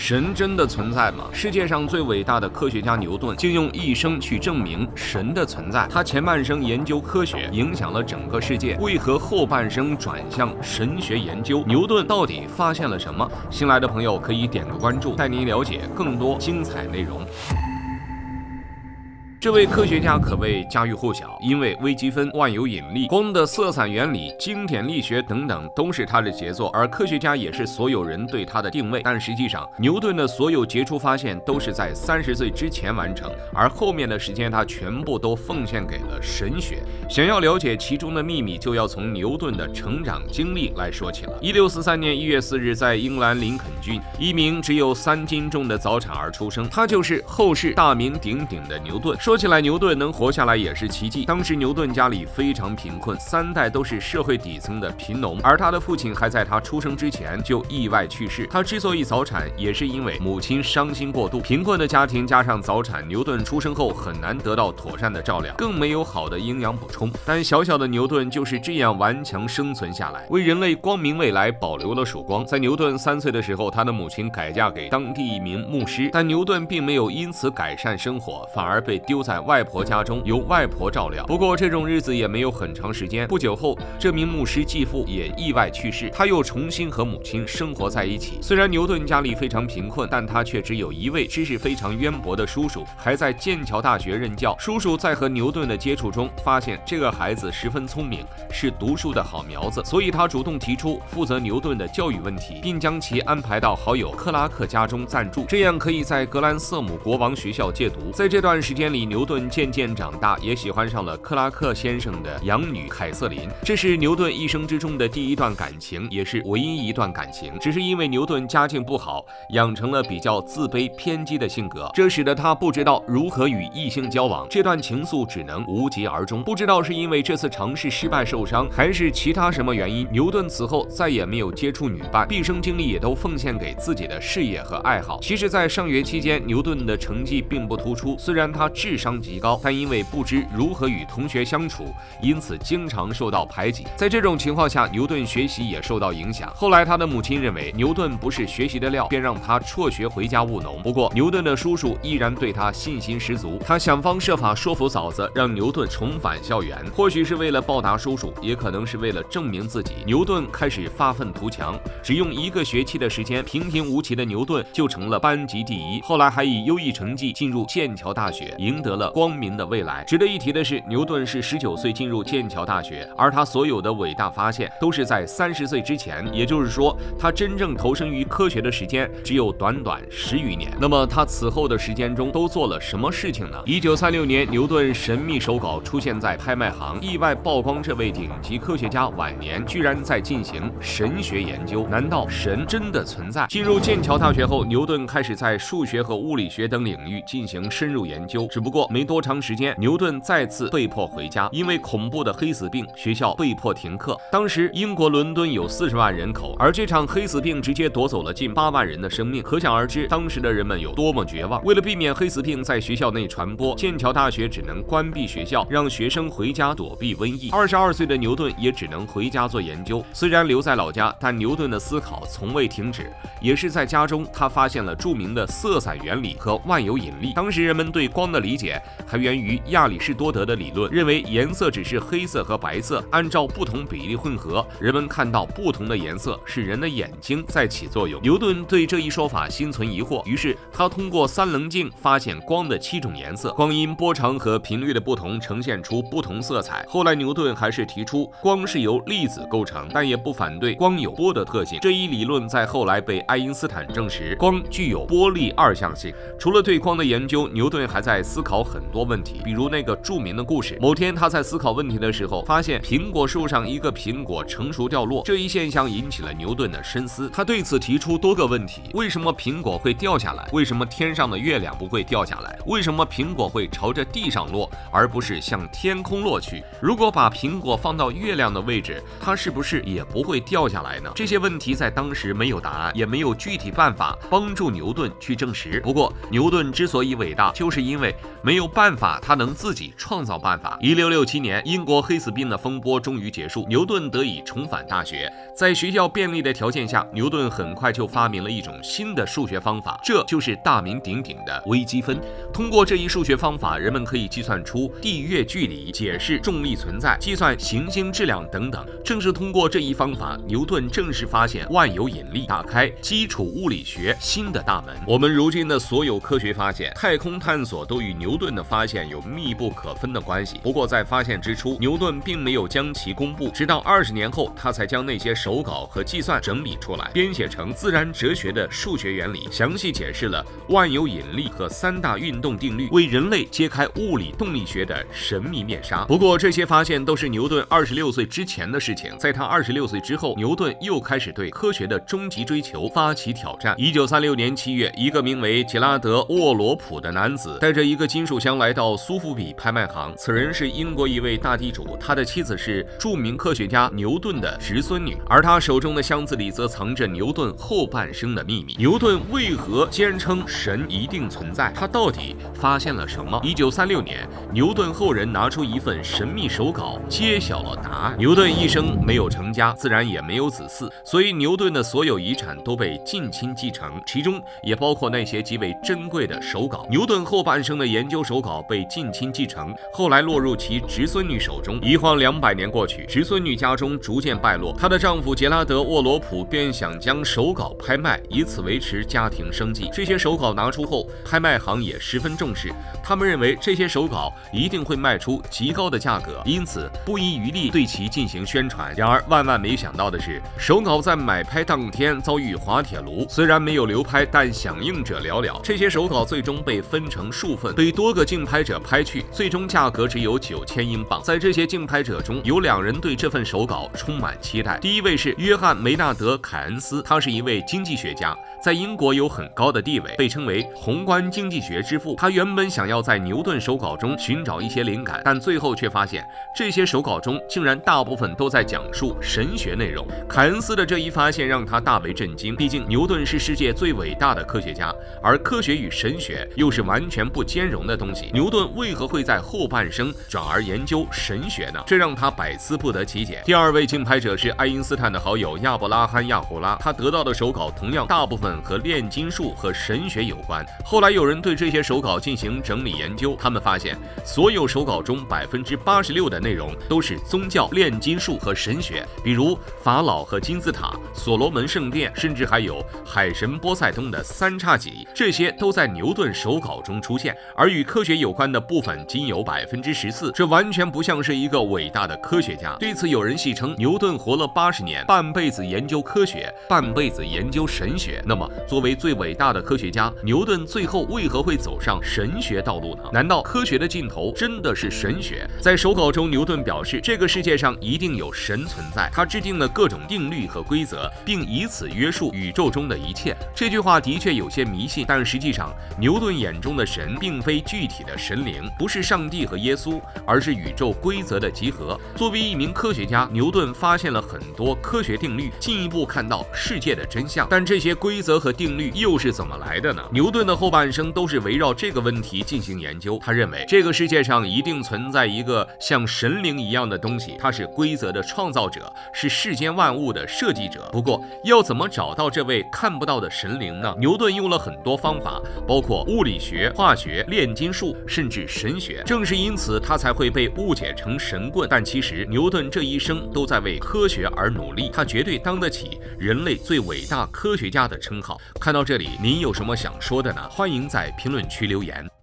神真的存在吗？世界上最伟大的科学家牛顿，竟用一生去证明神的存在。他前半生研究科学，影响了整个世界，为何后半生转向神学研究？牛顿到底发现了什么？新来的朋友可以点个关注，带您了解更多精彩内容。这位科学家可谓家喻户晓，因为微积分、万有引力、光的色彩原理、经典力学等等都是他的杰作，而科学家也是所有人对他的定位。但实际上，牛顿的所有杰出发现都是在30岁之前完成，而后面的时间他全部都奉献给了神学。想要了解其中的秘密，就要从牛顿的成长经历来说起了。1643年1月4日，在英格兰林肯郡，一名只有3斤重的早产儿出生，他就是后世大名鼎鼎的牛顿。说起来，牛顿能活下来也是奇迹。当时牛顿家里非常贫困，3代都是社会底层的贫农，而他的父亲还在他出生之前就意外去世。他之所以早产，也是因为母亲伤心过度。贫困的家庭加上早产，牛顿出生后很难得到妥善的照料，更没有好的营养补充。但小小的牛顿就是这样顽强生存下来，为人类光明未来保留了曙光。在牛顿3岁的时候，他的母亲改嫁给当地一名牧师，但牛顿并没有因此改善生活，反而被丢在外婆家中，由外婆照料。不过这种日子也没有很长时间，不久后，这名牧师继父也意外去世，他又重新和母亲生活在一起。虽然牛顿家里非常贫困，但他却只有一位知识非常渊博的叔叔，还在剑桥大学任教。叔叔在和牛顿的接触中发现这个孩子十分聪明，是读书的好苗子，所以他主动提出负责牛顿的教育问题，并将其安排到好友克拉克家中暂住，这样可以在格兰瑟姆国王学校戒毒。在这段时间里，牛顿渐渐长大，也喜欢上了克拉克先生的养女凯瑟琳。这是牛顿一生之中的第一段感情，也是唯一一段感情。只是因为牛顿家境不好，养成了比较自卑偏激的性格，这使得他不知道如何与异性交往，这段情愫只能无疾而终。不知道是因为这次尝试失败受伤，还是其他什么原因，牛顿此后再也没有接触女伴，毕生精力也都奉献给自己的事业和爱好。其实在上学期间，牛顿的成绩并不突出，虽然他智商极高，但因为不知如何与同学相处，因此经常受到排挤。在这种情况下，牛顿学习也受到影响。后来他的母亲认为牛顿不是学习的料，便让他辍学回家务农。不过牛顿的叔叔依然对他信心十足，他想方设法说服嫂子，让牛顿重返校园。或许是为了报答叔叔，也可能是为了证明自己，牛顿开始发愤图强。只用1个学期的时间，平平无奇的牛顿就成了班级第1，后来还以优异成绩进入剑桥大学，赢得了光明的未来。值得一提的是，牛顿是19岁进入剑桥大学，而他所有的伟大发现都是在30岁之前，也就是说，他真正投身于科学的时间只有短短10余年。那么他此后的时间中都做了什么事情呢？1936年，牛顿神秘手稿出现在拍卖行，意外曝光这位顶级科学家晚年居然在进行神学研究。难道神真的存在？进入剑桥大学后，牛顿开始在数学和物理学等领域进行深入研究。只不过没多长时间，牛顿再次被迫回家，因为恐怖的黑死病，学校被迫停课。当时英国伦敦有40万人口，而这场黑死病直接夺走了近8万人的生命，可想而知当时的人们有多么绝望。为了避免黑死病在学校内传播，剑桥大学只能关闭学校，让学生回家躲避瘟疫。22岁的牛顿也只能回家做研究。虽然留在老家，但牛顿的思考从未停止，也是在家中他发现了著名的色彩原理和万有引力。当时人们对光的理解还源于亚里士多德的理论，认为颜色只是黑色和白色，按照不同比例混合，人们看到不同的颜色，是人的眼睛在起作用。牛顿对这一说法心存疑惑，于是他通过3棱镜发现光的7种颜色，光因波长和频率的不同呈现出不同色彩。后来牛顿还是提出光是由粒子构成，但也不反对光有波的特性。这一理论在后来被爱因斯坦证实，光具有波粒二象性。除了对光的研究，牛顿还在思考很多问题，比如那个著名的故事。某天他在思考问题的时候，发现苹果树上一个苹果成熟掉落，这一现象引起了牛顿的深思。他对此提出多个问题：为什么苹果会掉下来？为什么天上的月亮不会掉下来？为什么苹果会朝着地上落，而不是向天空落去？如果把苹果放到月亮的位置，它是不是也不会掉下来呢？这些问题在当时没有答案，也没有具体办法帮助牛顿去证实。不过牛顿之所以伟大，就是因为没有办法，他能自己创造办法。1667年，英国黑死病的风波终于结束，牛顿得以重返大学。在学校便利的条件下，牛顿很快就发明了一种新的数学方法，这就是大名鼎鼎的微积分。通过这一数学方法，人们可以计算出地月距离，解释重力存在，计算行星质量等等。正是通过这一方法，牛顿正式发现万有引力，打开基础物理学新的大门。我们如今的所有科学发现，太空探索都与牛顿的发现有密不可分的关系。不过在发现之初，牛顿并没有将其公布，直到20年后，他才将那些手稿和计算整理出来，编写成《自然哲学的数学原理》，详细解释了万有引力和3大运动定律，为人类揭开物理动力学的神秘面纱。不过这些发现都是牛顿26岁之前的事情，在他26岁之后，牛顿又开始对科学的终极追求发起挑战。1936年7月，一个名为杰拉德·沃罗普的男子带着一个金属箱来到苏富比拍卖行，此人是英国一位大地主，他的妻子是著名科学家牛顿的侄孙女，而他手中的箱子里则藏着牛顿后半生的秘密。牛顿为何坚称神一定存在？他到底发现了什么？1936年，牛顿后人拿出一份神秘手稿，揭晓了答案。牛顿一生没有成家，自然也没有子嗣，所以牛顿的所有遗产都被近亲继承，其中也包括那些极为珍贵的手稿。牛顿后半生的研究手稿被近亲继承，后来落入其侄孙女手中。一晃200年过去，侄孙女家中逐渐败落，她的丈夫杰拉德·沃罗普便想将手稿拍卖，以此维持家庭生计。这些手稿拿出后，拍卖行也十分重视，他们认为这些手稿一定会卖出极高的价格，因此不遗余力对其进行宣传。然而万万没想到的是，手稿在买拍当天遭遇滑铁卢，虽然没有流拍，但响应者寥寥。这些手稿最终被分成数份，被多个竞拍者拍去，最终价格只有9000英镑。在这些竞拍者中，有2人对这份手稿充满期待。第一位是约翰·梅纳德·凯恩斯，他是一位经济学家，在英国有很高的地位，被称为宏观经济学之父。他原本想要在牛顿手稿中寻找一些灵感，但最后却发现这些手稿中竟然大部分都在讲述神学内容。凯恩斯的这一发现让他大为震惊，毕竟牛顿是世界最伟大的科学家，而科学与神学又是完全不兼容的东西。牛顿为何会在后半生转而研究神学呢？这让他百思不得其解。第二位竞拍者是爱因斯坦的好友亚伯拉罕·亚胡拉，他得到的手稿同样大部分和炼金术和神学有关。后来有人对这些手稿进行整理研究，他们发现所有手稿中86%的内容都是宗教、炼金术和神学，比如法老和金字塔、所罗门圣殿，甚至还有海神波塞冬的3叉戟，这些都在牛顿手稿中出现。而与科学有关的部分仅有14%，这完全不像是一个伟大的科学家。对此有人戏称，牛顿活了80年，半辈子研究科学，半辈子研究神学。那么作为最伟大的科学家，牛顿最后为何会走上神学道路呢？难道科学的尽头真的是神学？在手稿中，牛顿表示这个世界上一定有神存在，他制定了各种定律和规则，并以此约束宇宙中的一切。这句话的确有些迷信，但实际上牛顿眼中的神并非具体的神灵，不是上帝和耶稣，而是宇宙规则的集合。作为一名科学家，牛顿发现了很多科学定律，进一步看到世界的真相。但这些规则和定律又是怎么来的呢？牛顿的后半生都是围绕这个问题进行研究。他认为这个世界上一定存在一个像神灵一样的东西，它是规则的创造者，是世间万物的设计者。不过要怎么找到这位看不到的神灵呢？牛顿用了很多方法，包括物理学、化学、炼金术，甚至神学。正是因此他才会被误解成神棍。但其实牛顿这一生都在为科学而努力，他绝对当得起人类最伟大科学家的称号。看到这里，您有什么想说的呢？欢迎在评论区留言。